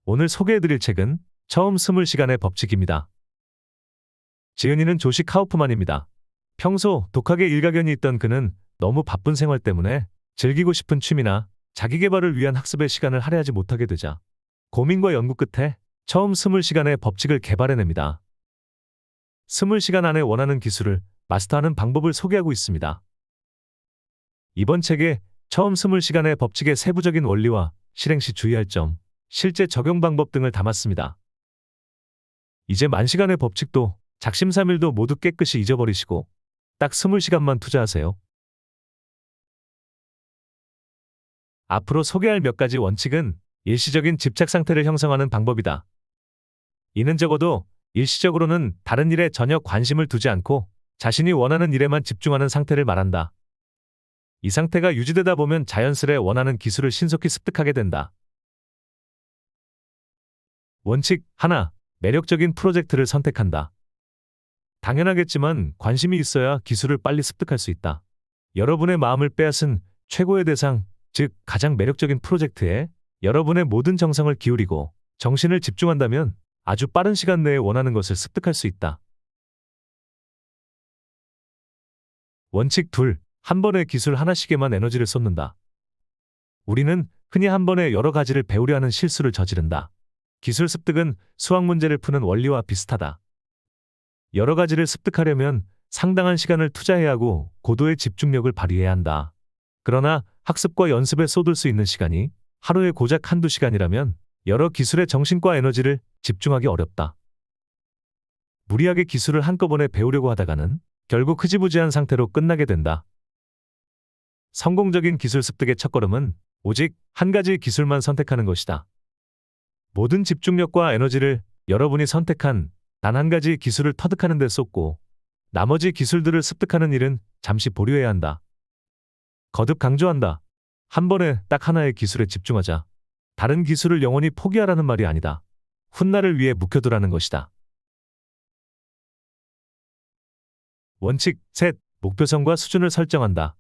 오늘 소개해드릴 책은 처음 20시간의 법칙입니다. 지은이는 조시 카우프만입니다. 평소 독하게 일가견이 있던 그는 너무 바쁜 생활 때문에 즐기고 싶은 취미나 자기계발을 위한 학습의 시간을 할애하지 못하게 되자 고민과 연구 끝에 처음 20시간의 법칙을 개발해냅니다. 20시간 안에 원하는 기술을 마스터하는 방법을 소개하고 있습니다. 이번 책에 처음 20시간의 법칙의 세부적인 원리와 실행 시 주의할 점, 실제 적용 방법 등을 담았습니다. 이제 만시간의 법칙도 작심삼일도 모두 깨끗이 잊어버리시고 딱 20시간만 투자하세요. 앞으로 소개할 몇 가지 원칙은 일시적인 집착 상태를 형성하는 방법이다. 이는 적어도 일시적으로는 다른 일에 전혀 관심을 두지 않고 자신이 원하는 일에만 집중하는 상태를 말한다. 이 상태가 유지되다 보면 자연스레 원하는 기술을 신속히 습득하게 된다. 원칙 하나, 매력적인 프로젝트를 선택한다. 당연하겠지만 관심이 있어야 기술을 빨리 습득할 수 있다. 여러분의 마음을 빼앗은 최고의 대상, 즉 가장 매력적인 프로젝트에 여러분의 모든 정성을 기울이고 정신을 집중한다면 아주 빠른 시간 내에 원하는 것을 습득할 수 있다. 원칙 둘, 한 번에 기술 하나씩에만 에너지를 쏟는다. 우리는 흔히 한 번에 여러 가지를 배우려 하는 실수를 저지른다. 기술 습득은 수학 문제를 푸는 원리와 비슷하다. 여러 가지를 습득하려면 상당한 시간을 투자해야 하고 고도의 집중력을 발휘해야 한다. 그러나 학습과 연습에 쏟을 수 있는 시간이 하루에 고작 한두 시간이라면 여러 기술의 정신과 에너지를 집중하기 어렵다. 무리하게 기술을 한꺼번에 배우려고 하다가는 결국 흐지부지한 상태로 끝나게 된다. 성공적인 기술 습득의 첫걸음은 오직 한 가지 기술만 선택하는 것이다. 모든 집중력과 에너지를 여러분이 선택한 단 한 가지 기술을 터득하는 데 쏟고 나머지 기술들을 습득하는 일은 잠시 보류해야 한다. 거듭 강조한다. 한 번에 딱 하나의 기술에 집중하자. 다른 기술을 영원히 포기하라는 말이 아니다. 훗날을 위해 묵혀두라는 것이다. 원칙 셋, 목표성과 수준을 설정한다.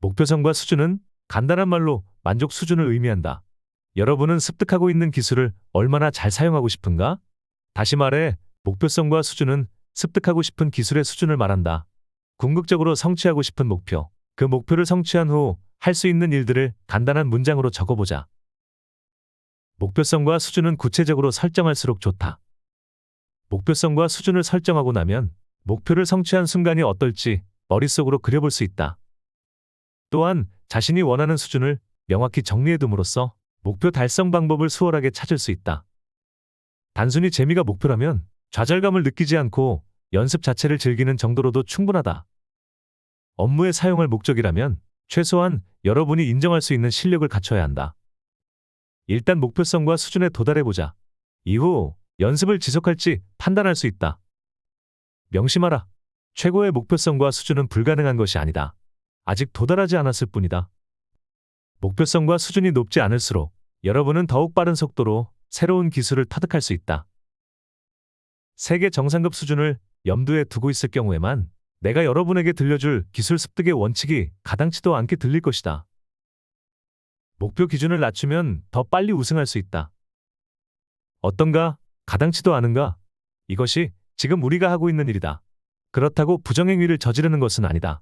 목표성과 수준은 간단한 말로 만족 수준을 의미한다. 여러분은 습득하고 있는 기술을 얼마나 잘 사용하고 싶은가? 다시 말해, 목표성과 수준은 습득하고 싶은 기술의 수준을 말한다. 궁극적으로 성취하고 싶은 목표, 그 목표를 성취한 후 할 수 있는 일들을 간단한 문장으로 적어보자. 목표성과 수준은 구체적으로 설정할수록 좋다. 목표성과 수준을 설정하고 나면 목표를 성취한 순간이 어떨지 머릿속으로 그려볼 수 있다. 또한 자신이 원하는 수준을 명확히 정리해둠으로써 목표 달성 방법을 수월하게 찾을 수 있다. 단순히 재미가 목표라면 좌절감을 느끼지 않고 연습 자체를 즐기는 정도로도 충분하다. 업무에 사용할 목적이라면 최소한 여러분이 인정할 수 있는 실력을 갖춰야 한다. 일단 목표성과 수준에 도달해보자. 이후 연습을 지속할지 판단할 수 있다. 명심하라. 최고의 목표성과 수준은 불가능한 것이 아니다. 아직 도달하지 않았을 뿐이다. 목표성과 수준이 높지 않을수록 여러분은 더욱 빠른 속도로 새로운 기술을 터득할 수 있다. 세계 정상급 수준을 염두에 두고 있을 경우에만 내가 여러분에게 들려줄 기술 습득의 원칙이 가당치도 않게 들릴 것이다. 목표 기준을 낮추면 더 빨리 우승할 수 있다. 어떤가? 가당치도 않은가? 이것이 지금 우리가 하고 있는 일이다. 그렇다고 부정행위를 저지르는 것은 아니다.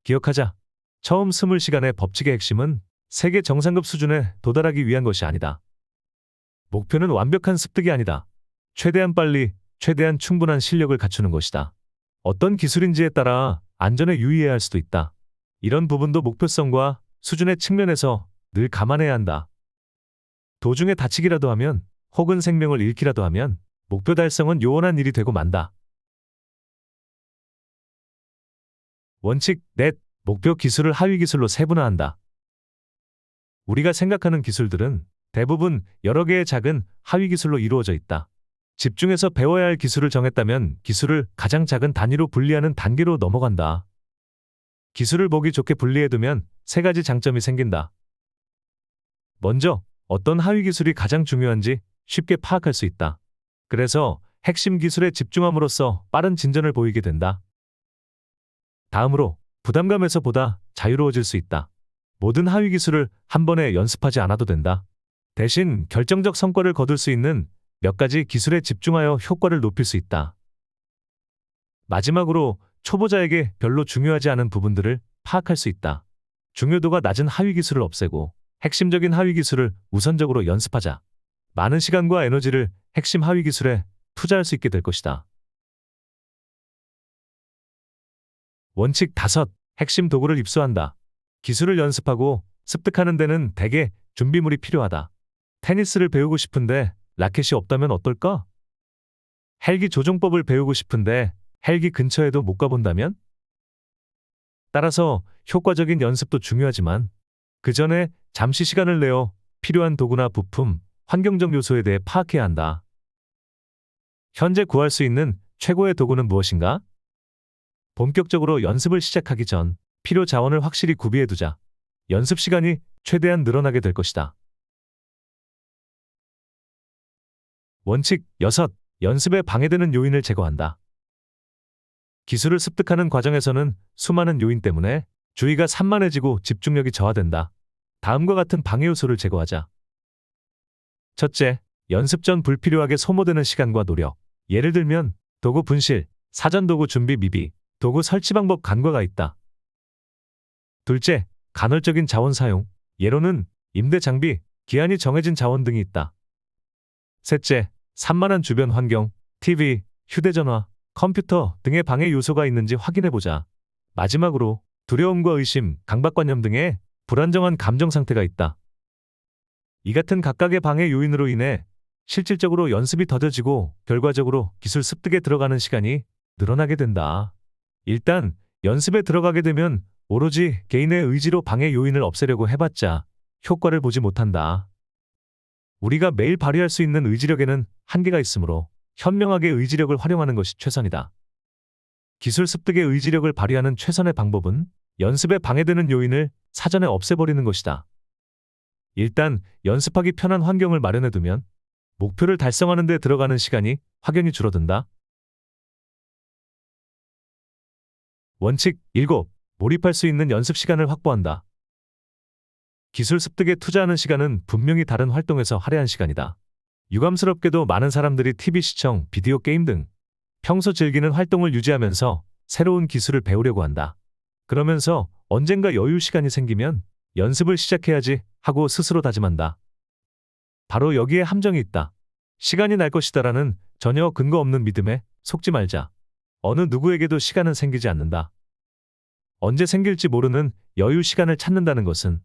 기억하자. 처음 20시간의 법칙의 핵심은 세계 정상급 수준에 도달하기 위한 것이 아니다. 목표는 완벽한 습득이 아니다. 최대한 빨리, 최대한 충분한 실력을 갖추는 것이다. 어떤 기술인지에 따라 안전에 유의해야 할 수도 있다. 이런 부분도 목표성과 수준의 측면에서 늘 감안해야 한다. 도중에 다치기라도 하면 혹은 생명을 잃기라도 하면 목표 달성은 요원한 일이 되고 만다. 원칙 넷, 목표 기술을 하위 기술로 세분화한다. 우리가 생각하는 기술들은 대부분 여러 개의 작은 하위 기술로 이루어져 있다. 집중해서 배워야 할 기술을 정했다면 기술을 가장 작은 단위로 분리하는 단계로 넘어간다. 기술을 보기 좋게 분리해두면 세 가지 장점이 생긴다. 먼저, 어떤 하위 기술이 가장 중요한지 쉽게 파악할 수 있다. 그래서 핵심 기술에 집중함으로써 빠른 진전을 보이게 된다. 다음으로, 부담감에서 보다 자유로워질 수 있다. 모든 하위 기술을 한 번에 연습하지 않아도 된다. 대신 결정적 성과를 거둘 수 있는 몇 가지 기술에 집중하여 효과를 높일 수 있다. 마지막으로 초보자에게 별로 중요하지 않은 부분들을 파악할 수 있다. 중요도가 낮은 하위 기술을 없애고 핵심적인 하위 기술을 우선적으로 연습하자. 많은 시간과 에너지를 핵심 하위 기술에 투자할 수 있게 될 것이다. 원칙 5. 핵심 도구를 입수한다. 기술을 연습하고 습득하는 데는 대개 준비물이 필요하다. 테니스를 배우고 싶은데 라켓이 없다면 어떨까? 헬기 조종법을 배우고 싶은데 헬기 근처에도 못 가본다면? 따라서 효과적인 연습도 중요하지만 그 전에 잠시 시간을 내어 필요한 도구나 부품, 환경적 요소에 대해 파악해야 한다. 현재 구할 수 있는 최고의 도구는 무엇인가? 본격적으로 연습을 시작하기 전 필요 자원을 확실히 구비해두자. 연습 시간이 최대한 늘어나게 될 것이다. 원칙 6. 연습에 방해되는 요인을 제거한다. 기술을 습득하는 과정에서는 수많은 요인 때문에 주의가 산만해지고 집중력이 저하된다. 다음과 같은 방해 요소를 제거하자. 첫째, 연습 전 불필요하게 소모되는 시간과 노력. 예를 들면 도구 분실, 사전 도구 준비 미비, 도구 설치 방법 간과가 있다. 둘째, 간헐적인 자원 사용. 예로는 임대 장비, 기한이 정해진 자원 등이 있다. 셋째, 산만한 주변 환경, TV, 휴대전화, 컴퓨터 등의 방해 요소가 있는지 확인해보자. 마지막으로 두려움과 의심, 강박관념 등의 불안정한 감정 상태가 있다. 이 같은 각각의 방해 요인으로 인해 실질적으로 연습이 더뎌지고 결과적으로 기술 습득에 들어가는 시간이 늘어나게 된다. 일단 연습에 들어가게 되면 오로지 개인의 의지로 방해 요인을 없애려고 해봤자 효과를 보지 못한다. 우리가 매일 발휘할 수 있는 의지력에는 한계가 있으므로 현명하게 의지력을 활용하는 것이 최선이다. 기술 습득의 의지력을 발휘하는 최선의 방법은 연습에 방해되는 요인을 사전에 없애버리는 것이다. 일단 연습하기 편한 환경을 마련해두면 목표를 달성하는 데 들어가는 시간이 확연히 줄어든다. 원칙 7. 몰입할 수 있는 연습 시간을 확보한다. 기술 습득에 투자하는 시간은 분명히 다른 활동에서 할애한 시간이다. 유감스럽게도 많은 사람들이 TV 시청, 비디오 게임 등 평소 즐기는 활동을 유지하면서 새로운 기술을 배우려고 한다. 그러면서 언젠가 여유 시간이 생기면 연습을 시작해야지 하고 스스로 다짐한다. 바로 여기에 함정이 있다. 시간이 날 것이다라는 전혀 근거 없는 믿음에 속지 말자. 어느 누구에게도 시간은 생기지 않는다. 언제 생길지 모르는 여유 시간을 찾는다는 것은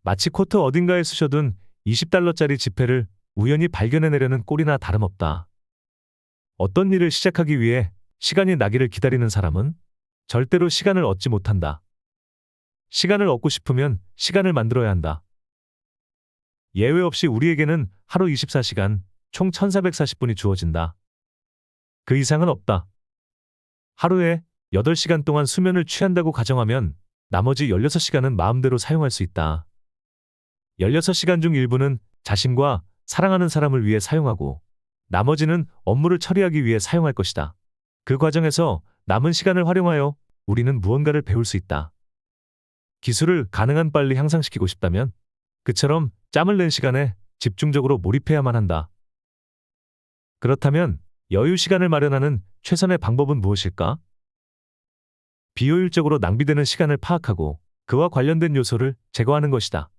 마치 코트 어딘가에 쑤셔둔 $20짜리 지폐를 우연히 발견해내려는 꼴이나 다름없다. 어떤 일을 시작하기 위해 시간이 나기를 기다리는 사람은 절대로 시간을 얻지 못한다. 시간을 얻고 싶으면 시간을 만들어야 한다. 예외 없이 우리에게는 하루 24시간, 총 1440분이 주어진다. 그 이상은 없다. 하루에 8시간 동안 수면을 취한다고 가정하면 나머지 16시간은 마음대로 사용할 수 있다. 16시간 중 일부는 자신과 사랑하는 사람을 위해 사용하고 나머지는 업무를 처리하기 위해 사용할 것이다. 그 과정에서 남은 시간을 활용하여 우리는 무언가를 배울 수 있다. 기술을 가능한 빨리 향상시키고 싶다면 그처럼 짬을 낸 시간에 집중적으로 몰입해야만 한다. 그렇다면 여유 시간을 마련하는 최선의 방법은 무엇일까? 비효율적으로 낭비되는 시간을 파악하고 그와 관련된 요소를 제거하는 것이다.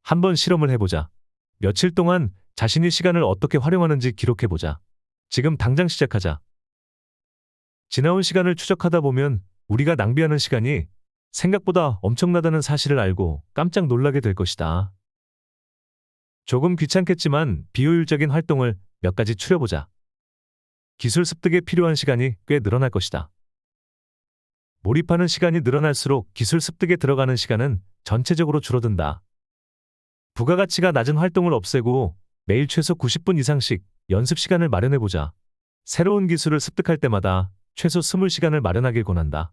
한번 실험을 해보자. 며칠 동안 자신이 시간을 어떻게 활용하는지 기록해보자. 지금 당장 시작하자. 지나온 시간을 추적하다 보면 우리가 낭비하는 시간이 생각보다 엄청나다는 사실을 알고 깜짝 놀라게 될 것이다. 조금 귀찮겠지만 비효율적인 활동을 몇 가지 추려보자. 기술 습득에 필요한 시간이 꽤 늘어날 것이다. 몰입하는 시간이 늘어날수록 기술 습득에 들어가는 시간은 전체적으로 줄어든다. 부가가치가 낮은 활동을 없애고 매일 최소 90분 이상씩 연습 시간을 마련해보자. 새로운 기술을 습득할 때마다 최소 20시간을 마련하길 권한다.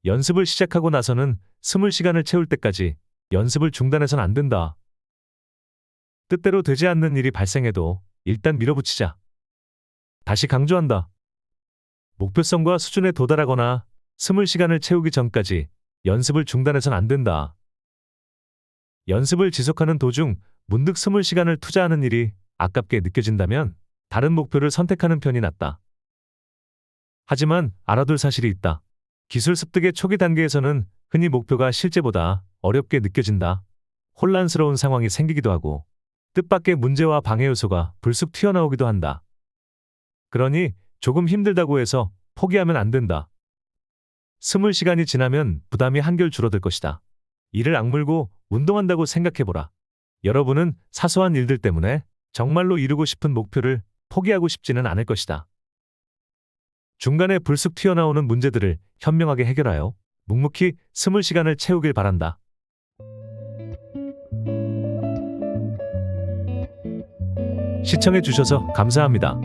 연습을 시작하고 나서는 20시간을 채울 때까지 연습을 중단해선 안 된다. 뜻대로 되지 않는 일이 발생해도 일단 밀어붙이자. 다시 강조한다. 목표성과 수준에 도달하거나 20시간을 채우기 전까지 연습을 중단해선 안 된다. 연습을 지속하는 도중 문득 숨을 시간을 투자하는 일이 아깝게 느껴진다면 다른 목표를 선택하는 편이 낫다. 하지만 알아둘 사실이 있다. 기술 습득의 초기 단계에서는 흔히 목표가 실제보다 어렵게 느껴진다. 혼란스러운 상황이 생기기도 하고 뜻밖의 문제와 방해 요소가 불쑥 튀어나오기도 한다. 그러니 조금 힘들다고 해서 포기하면 안 된다. 숨을 시간이 지나면 부담이 한결 줄어들 것이다. 이를 악물고 운동한다고 생각해보라. 여러분은 사소한 일들 때문에 정말로 이루고 싶은 목표를 포기하고 싶지는 않을 것이다. 중간에 불쑥 튀어나오는 문제들을 현명하게 해결하여 묵묵히 숨을 시간을 채우길 바란다. 시청해 주셔서 감사합니다.